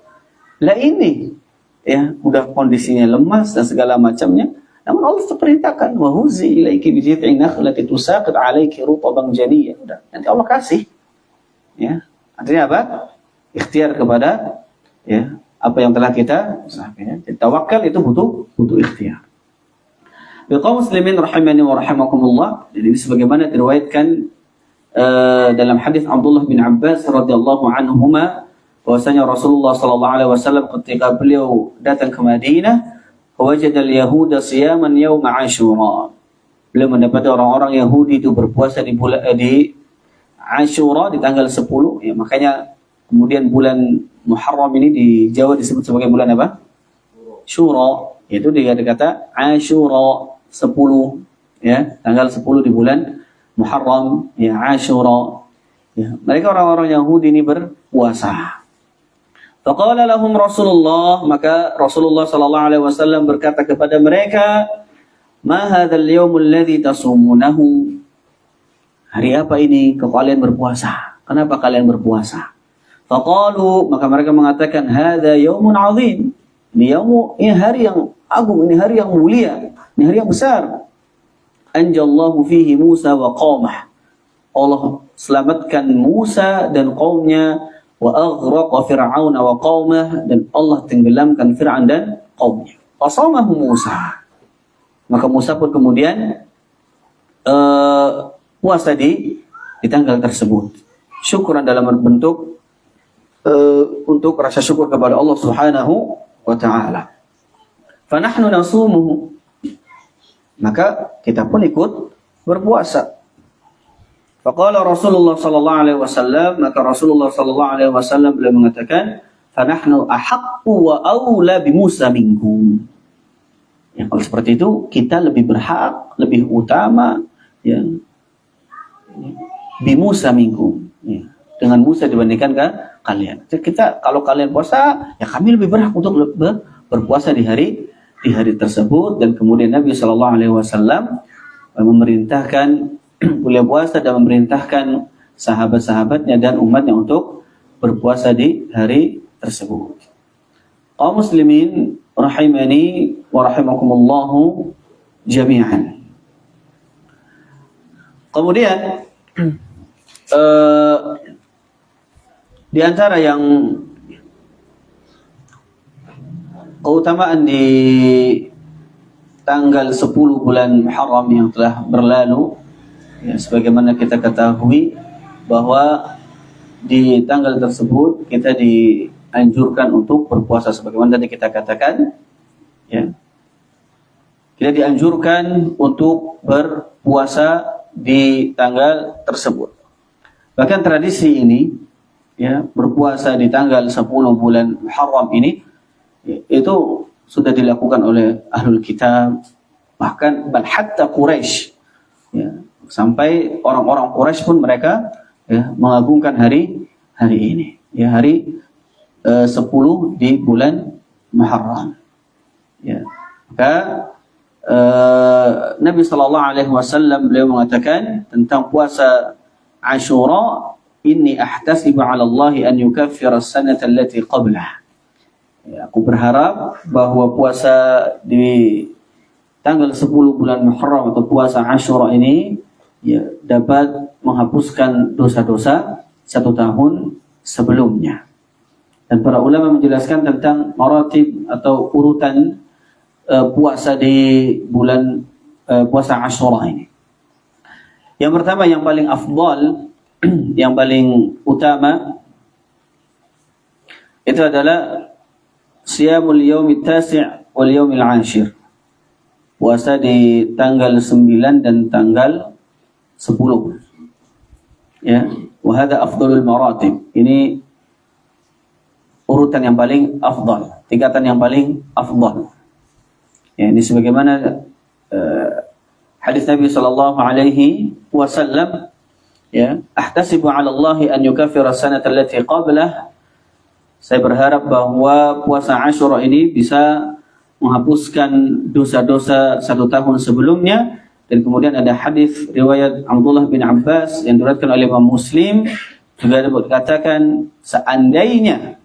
Lah ini ya udah kondisinya lemas dan segala macamnya, namun Allah perintahkan wa huzi ilaiki bi jid'in nakhlati tusaqit 'alaiki rutaban janiyya. Udah, nanti Allah kasih. Ya. Artinya apa? Ikhtiar kepada ya apa yang telah kita usahakan. Ya. Tawakal itu butuh ikhtiar. Kaum muslimin rahimani wa rahimakumullah. Jadi sebagaimana diriwayatkan dalam hadis Abdullah bin Abbas radhiyallahu anhuma, bahwasanya Rasulullah sallallahu alaihi wasallam ketika beliau datang ke Madinah, wajada al-yahuda siyaman yaum Ashura. Beliau mendapati orang-orang Yahudi itu berpuasa di bulan di Ashura di tanggal 10, ya, makanya kemudian bulan Muharram ini di Jawa disebut sebagai bulan apa? Syura. Itu dia kata Ashura 10, ya, tanggal 10 di bulan Muharram, ya, Ashura. Ya, mereka orang-orang Yahudi ini berpuasa. Faqala lahum Rasulullah, maka Rasulullah sallallahu alaihi wasallam berkata kepada mereka, "Ma hadzal yaumul ladzi tasumunahu?" Hari apa ini kalian berpuasa? Kenapa kalian berpuasa? Faqalu, maka mereka mengatakan, "Hadza yaumun 'azim." Ini hari yang agung, ini hari yang mulia, ini hari yang besar. Anjallahu fihi Musa wa qaumah. Allah selamatkan Musa dan kaumnya. Wa aghraqa Fir'aun wa qaumah, dan Allah tenggelamkan Fir'aun dan kaumnya. Fasamahu Musa. Maka Musa pun kemudian puasa di tanggal tersebut. Syukuran dalam bentuk untuk rasa syukur kepada Allah Subhanahu wa taala. Fa nahnu nasumuhu. Maka kita pun ikut berpuasa. Faqala Rasulullah sallallahu alaihi wasallam, maka Rasulullah sallallahu alaihi wasallam beliau mengatakan, "Fa nahnu ahaqqu wa aula bi Musa minkum." Ya, kalau seperti itu kita lebih berhak, lebih utama ya bi Musa minkum. Ya, dengan Musa dibandingkan kalian. Jadi kita kalau kalian puasa, ya kami lebih berhak untuk berpuasa di hari tersebut. Dan kemudian Nabi sallallahu alaihi wasallam memerintahkan beliau puasa dan memerintahkan sahabat-sahabatnya dan umatnya untuk berpuasa di hari tersebut. Kaum muslimin rahimani wa rahimakumullahu jami'an. Kemudian di antara yang keutamaan di tanggal 10 bulan Muharram yang telah berlalu, ya, sebagaimana kita ketahui bahwa di tanggal tersebut kita dianjurkan untuk berpuasa sebagaimana tadi kita katakan, ya. Kita dianjurkan untuk berpuasa di tanggal tersebut. Bahkan tradisi ini, ya, berpuasa di tanggal 10 bulan Muharram ini, ya, itu sudah dilakukan oleh Ahlul Kitab, bahkan hatta Quraisy, ya. Sampai orang-orang Quraisy pun mereka ya, mengagungkan hari ini, ya, hari 10 di bulan Muharram. Ya. Maka Nabi sallallahu alaihi wasallam beliau mengatakan tentang puasa Ashura, "Inni ahtasibu 'ala Allah an yukaffira as-sanata allati qablah." Ya, aku berharap bahwa puasa di tanggal 10 bulan Muharram atau puasa Ashura ini ya dapat menghapuskan dosa-dosa 1 tahun sebelumnya. Dan para ulama menjelaskan tentang maratib atau urutan puasa di bulan puasa Asyura ini. Yang pertama, yang paling afdal, yang paling utama itu adalah siyamul yaumit tasi' wal yaumil 'ashir. Puasa di tanggal 9 dan tanggal 10. Ya, wa hadha afdalul maratib. Ini urutan yang paling afdal, tingkatan yang paling afdal. Ya, ini sebagaimana hadis Nabi sallallahu alaihi wasallam, ya, ahtasibu 'ala Allah an yukaffira as-sanata allati qablah. Saya berharap bahwa puasa Asyura ini bisa menghapuskan dosa-dosa 1 tahun sebelumnya. Dan kemudian ada hadis riwayat Abdullah bin Abbas yang diriwayatkan oleh Imam Muslim, juga dikatakan, seandainya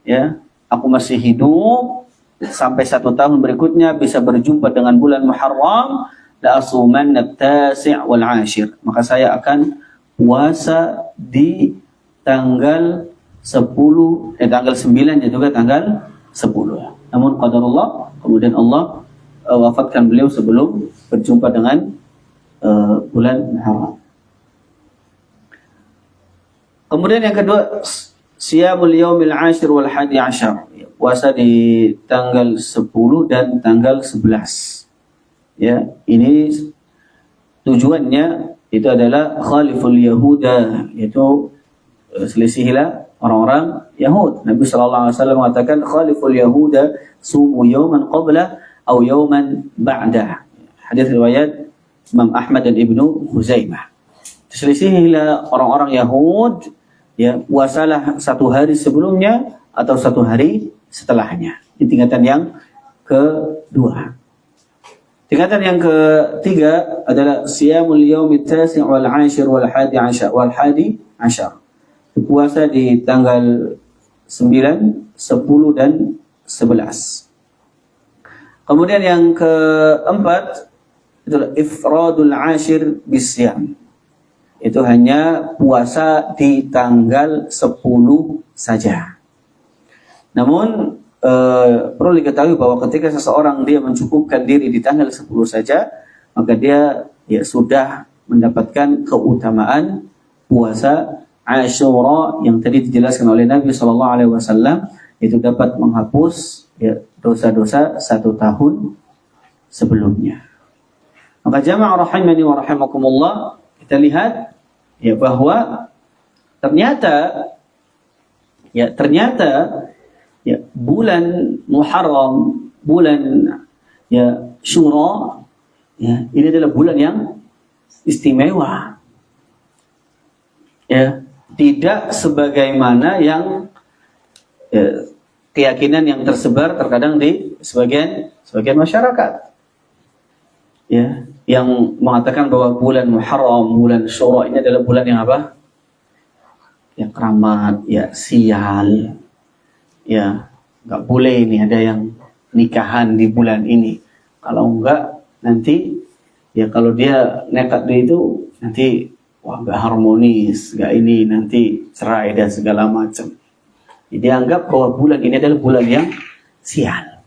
ya aku masih hidup sampai 1 tahun berikutnya bisa berjumpa dengan bulan Muharram, la asumanna at-tasi' wal 'ashir, maka saya akan puasa di tanggal 10, tanggal 9 dan juga tanggal 10. Namun qadarullah, kemudian Allah wafatkan beliau sebelum berjumpa dengan bulan Muharram. Kemudian yang kedua, siyamul yaumil 'ashir wal 11, puasa di tanggal 10 dan tanggal 11. Ya, ini tujuannya itu adalah khaliful yahuda, yaitu selisihilah orang-orang Yahud. Nabi sallallahu alaihi wasallam mengatakan khaliful yahuda sumu yawman qabla atau yawman ba'da. Hadis riwayat Imam Ahmad dan Ibnu Huzaimah. Selisihilah orang-orang Yahud, ya, puasalah 1 hari sebelumnya atau 1 hari setelahnya. Ini tingkatan yang kedua. Tingkatan yang ketiga adalah siyamul yaumit tasi' wal 'ashir wal hadi 'ashar. Puasa di tanggal 9, 10 dan 11. Kemudian yang keempat itulah ifradul 'ashir bisyam. Itu hanya puasa di tanggal 10 saja. Namun perlu diketahui bahwa ketika seseorang dia mencukupkan diri di tanggal 10 saja, maka dia ya sudah mendapatkan keutamaan puasa Asyura yang tadi dijelaskan oleh Nabi sallallahu alaihi wasallam, itu dapat menghapus ya dosa-dosa 1 tahun sebelumnya. Maka jamaah rahimani wa rahimakumullah, kita lihat ya bahwa ternyata bulan Muharram, bulan ya Syura, ya ini adalah bulan yang istimewa. Ya, tidak sebagaimana yang keyakinan yang tersebar terkadang di sebagian masyarakat. Ya, yang mengatakan bahwa bulan Muharram, bulan Syura ini adalah bulan yang apa? Ya keramat, ya sial. Ya, enggak boleh ini ada yang nikahan di bulan ini. Kalau enggak nanti ya kalau dia nekat di itu nanti wah enggak harmonis, enggak ini nanti cerai dan segala macam. Jadi anggap bahwa bulan ini adalah bulan yang sial.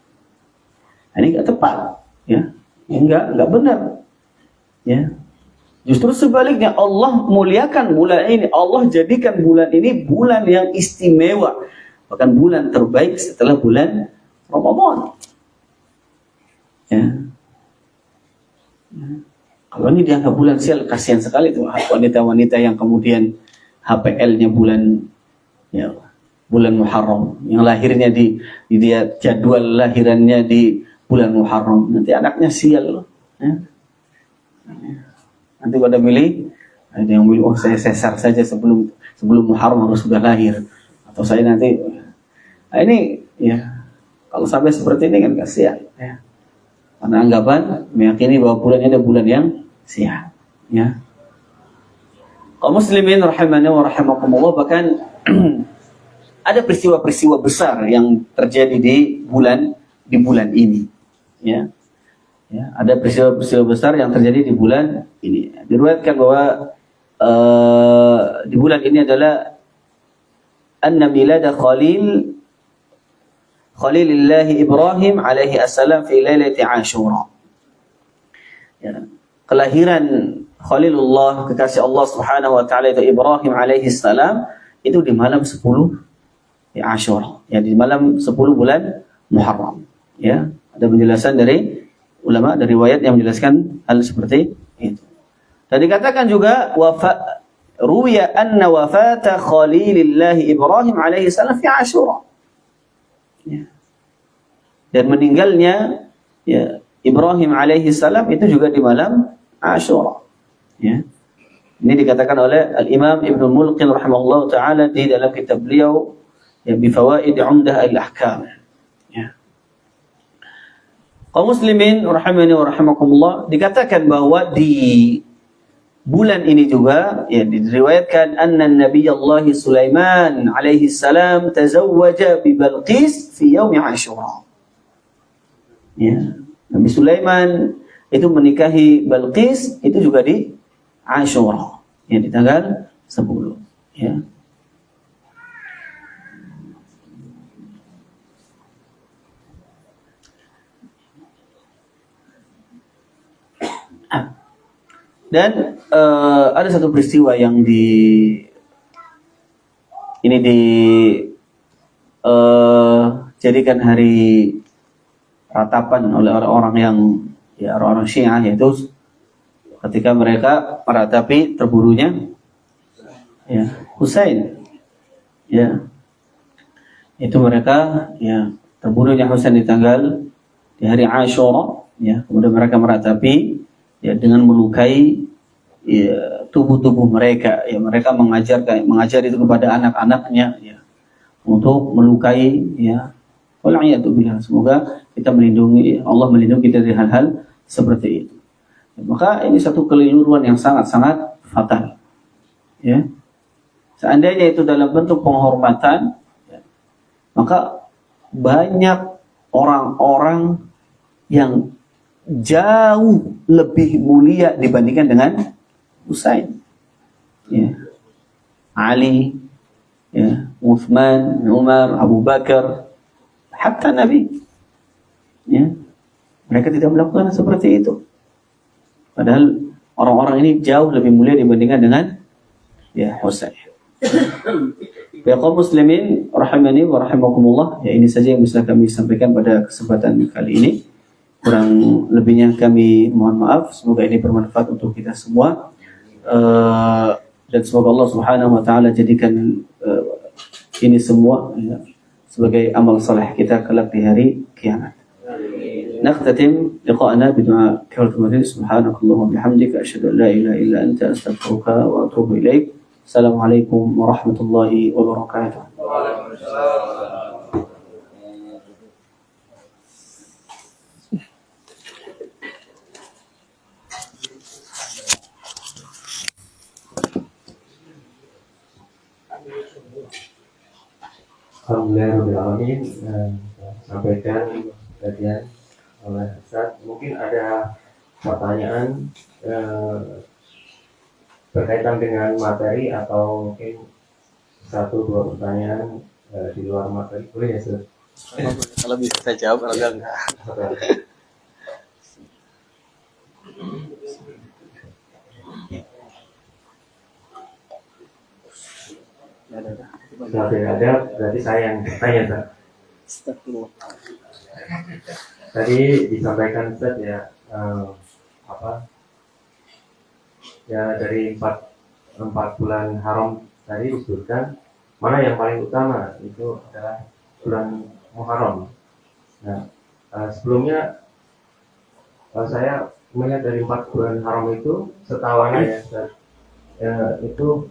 Ini enggak tepat, ya. Enggak benar. Ya. Justru sebaliknya Allah muliakan bulan ini. Allah jadikan bulan ini bulan yang istimewa. Bahkan bulan terbaik setelah bulan Ramadan. Ya. Kalau ini dianggap bulan sial, kasihan sekali tuh wanita-wanita yang kemudian HPL-nya bulan Muharram, yang lahirnya di dia jadwal lahirannya di bulan Muharram, nanti anaknya sial. Ya. Nanti pada ada yang milih, saya sesar saja sebelum Muharram harus sudah lahir, atau saya nanti, ini ya kalau sampai seperti ini kan kasihan. Ya. Karena anggapan meyakini bahwa bulan ini adalah bulan yang sial. Ya. Kaum muslimin rahimani wa rahimakumullah, bahkan ada peristiwa-peristiwa besar yang terjadi di bulan ini. Ya. Ya, ada peristiwa-peristiwa besar yang terjadi di bulan ini. Diriwayatkan bahwa di bulan ini adalah anna milad Khalilillah Ibrahim alaihi assalam fi lailati Ashura. Ya. Kelahiran Khalilullah, kekasih Allah Subhanahu wa taala itu Ibrahim alaihi salam itu di malam 10 ya Ashura, ya di malam 10 bulan Muharram. Ya, ada penjelasan dari ulama dari riwayat yang menjelaskan hal seperti itu. Dan dikatakan juga ruwiya anna wafata Khalilillah Ibrahim alaihi salam fi Ashura. Ya. Dan meninggalnya ya Ibrahim alaihi salam itu juga di malam Ashura. Ya. Ini dikatakan oleh Al-Imam Ibnu Mulqin rahimahullah taala di dalam kitab beliau ya bi fawaid Umdah al-Ahkam. Ya. Kaum muslimin rahimani wa rahimakumullah, dikatakan bahwa di bulan ini juga ya diriwayatkan anna Nabi Allah Sulaiman alaihi salam tazawwaja bi Balqis fi yaum Ashura. Ya, Nabi Sulaiman itu menikahi Balqis itu juga di Ashura, ya di tanggal 10, ya. Dan ada satu peristiwa yang jadikan hari ratapan oleh orang-orang yang ya orang-orang Syiah, yaitu ketika mereka meratapi terbunuhnya ya Husain. Ya. Itu mereka ya terbunuhnya Husain di hari Ashura, ya. Kemudian mereka meratapi ya dengan melukai ya, tubuh-tubuh mereka, ya mereka mengajar itu kepada anak-anaknya ya untuk melukai ya. Wal'iyatubillah, semoga kita Allah melindungi kita dari hal-hal seperti itu. Ya, maka ini satu keliruan yang sangat-sangat fatal. Ya. Seandainya itu dalam bentuk penghormatan, ya, maka banyak orang-orang yang jauh lebih mulia dibandingkan dengan Husain, ya. Ali, ya, Utsman, Umar, Abu Bakar, hatta Nabi, ya. Mereka tidak melakukan seperti itu. Padahal orang-orang ini jauh lebih mulia dibandingkan dengan ya Husain. Ya kaum muslimin rahimani wa rahimakumullah, ya ini saja yang bisa kami sampaikan pada kesempatan kali ini. Kurang lebihnya kami mohon maaf. Semoga ini bermanfaat untuk kita semua, dan semoga Allah Subhanahu wa taala jadikan ini semua ya, sebagai amal saleh kita kelak di hari kiamat. Nakhtatim liqa'ana bidu'a kafaratu subhanakallahumma bihamdika asyhadu an la ilaha illa anta astaghfiruka wa atubu ilaik. Assalamualaikum warahmatullahi wabarakatuh. Alhamdulillahirrahmanirrahim. Sampaikan kajian oleh Ustaz. Mungkin ada pertanyaan berkaitan dengan materi atau mungkin 1-2 pertanyaan di luar materi. Boleh ya Ustaz? Kalau bisa saya jawab, kalau enggak. Kalau tidak ada, berarti saya yang bertanya, Ustaz. Tadi disampaikan Ustaz ya, ya dari 4 bulan haram tadi disebutkan mana yang paling utama itu adalah bulan Muharram. Nah, sebelumnya saya melihat dari 4 bulan haram itu setahu ya Ustaz, itu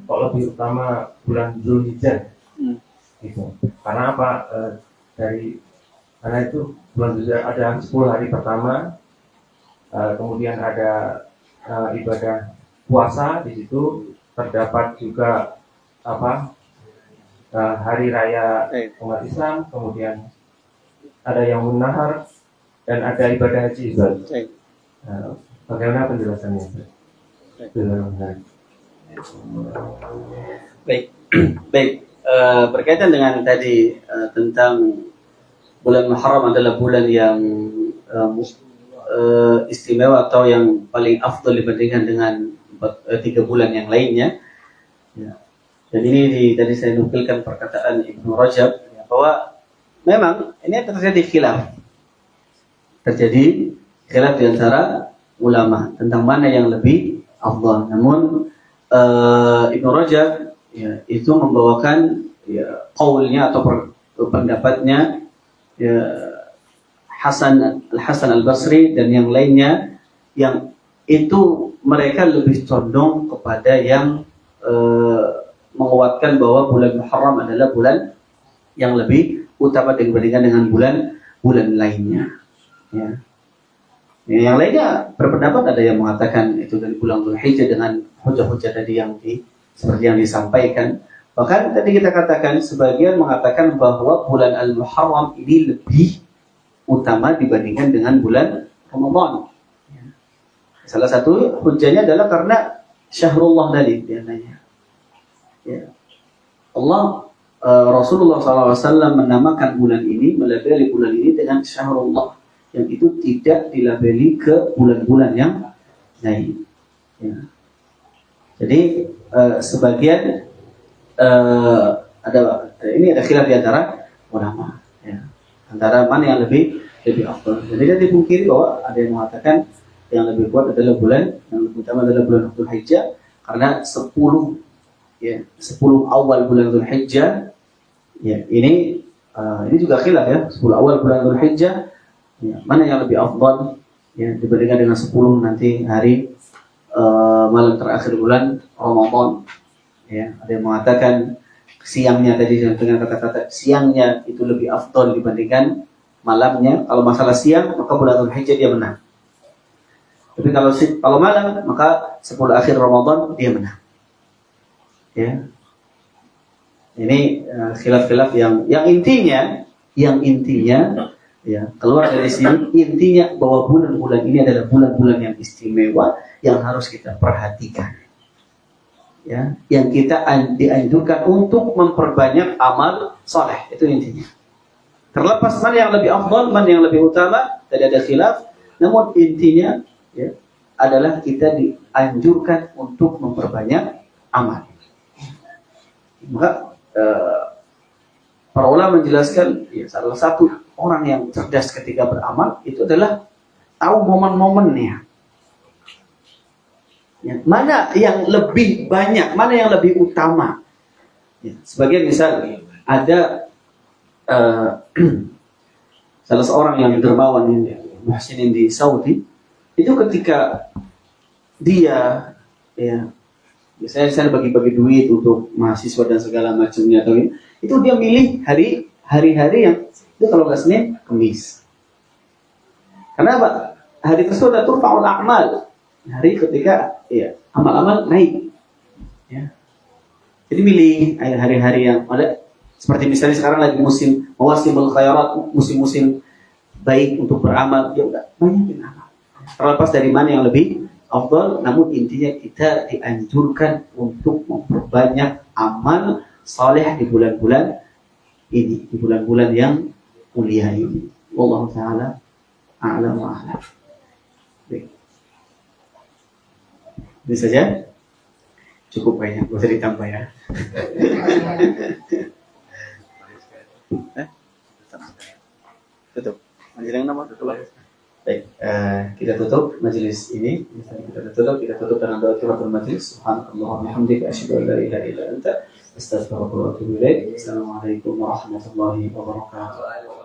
kok lebih utama bulan Zulhijjah, gitu. Karena apa? Karena itu bulan Zulhijjah ada 10 hari pertama, kemudian ada ibadah puasa di situ, terdapat juga hari raya umat Islam, kemudian ada Yaumun Nahar dan ada ibadah haji. Bagaimana penjelasannya? Baik. berkaitan dengan tadi tentang bulan Muharram adalah bulan yang istimewa atau yang paling afdal dibandingkan dengan 3 bulan yang lainnya. Ya. Dan ini tadi saya nukilkan perkataan Ibnu Rajab ya, bahwa memang ini terjadi khilaf di antara ulama tentang mana yang lebih afdal. Namun Ibnu Rajab ya, itu membawakan ya, qaulnya atau pendapatnya ya, Hasan Al-Basri dan yang lainnya yang itu mereka lebih condong kepada yang menguatkan bahwa bulan Muharram adalah bulan yang lebih utama dibandingkan dengan bulan lainnya. Ya. Yang lainnya berpendapat ada yang mengatakan itu dari bulan Dzulhijjah dengan hujah-hujah tadi seperti yang disampaikan. Bahkan tadi kita katakan sebagian mengatakan bahwa bulan Al-Muharram ini lebih utama dibandingkan dengan bulan Ramadan. Ya. Salah satu hujahnya adalah karena syahrullah tadi biasanya. Ya. Rasulullah SAW menamakan bulan ini, melabeli bulan ini dengan syahrullah, yang itu tidak dilabeli ke bulan-bulan yang lain. Ya. Jadi sebagian ada khilaf di antara ulama, ya, antara mana yang lebih afdal. Jadi tidak dipungkiri bahwa ada yang mengatakan yang lebih kuat adalah yang lebih utama adalah bulan Dzulhijjah karena 10 awal bulan Dzulhijjah. Ya, ini juga khilaf ya, 10 awal bulan Dzulhijjah ya, mana yang lebih afdal ya dibandingkan dengan 10 nanti hari malam terakhir bulan Ramadan. Ya, ada yang mengatakan siangnya tadi dengan kata-kata siangnya itu lebih afdal dibandingkan malamnya. Kalau masalah siang maka bulan Dzulhijjah dia menang. Tapi kalau malam maka 10 akhir Ramadan dia menang. Ya. Ini khilaf-khilaf yang intinya ya keluar dari sini intinya bahwa bulan-bulan ini adalah bulan-bulan yang istimewa yang harus kita perhatikan. Ya, yang kita dianjurkan untuk memperbanyak amal soleh, itu intinya. Terlepas mana yang lebih afdal, mana yang lebih utama, tidak ada khilaf. Namun intinya ya, adalah kita dianjurkan untuk memperbanyak amal. Maka para ulama menjelaskan ya, salah satu orang yang cerdas ketika beramal itu adalah tahu momen-momennya. Ya, mana yang lebih banyak, mana yang lebih utama. Ya, sebagian misal ada salah seorang yang dermawan muhsinin di Saudi, itu ketika dia ya biasanya bagi-bagi duit untuk mahasiswa dan segala macamnya, itu dia milih hari-hari yang itu kalau nggak Senin, Kamis. Kenapa? Hari tersebut ada turfa'ul a'mal. Hari ketika ya amal-amal naik. Ya. Jadi milih hari-hari yang ada, seperti misalnya sekarang lagi musim mawasimul khairat, musim-musim baik untuk beramal, ya udah banyakin amal. Terlepas dari mana yang lebih afdal, namun intinya kita dianjurkan untuk memperbanyak amal saleh di bulan-bulan ini, di bulan-bulan yang mulia ini. Wallahu taala a'lam wa a'lam. Ini saja cukup banyak, bisa ditambah ya. Tutup. Majelis nama tutup. Baik, kita tutup majelis ini. Kita tutup dengan doa kifaratul majelis. Subhanallah wa bihamdika asyhadu an la ilaha illa anta astaghfiruka wa atubu ilaik. Assalamualaikum warahmatullahi wabarakatuh.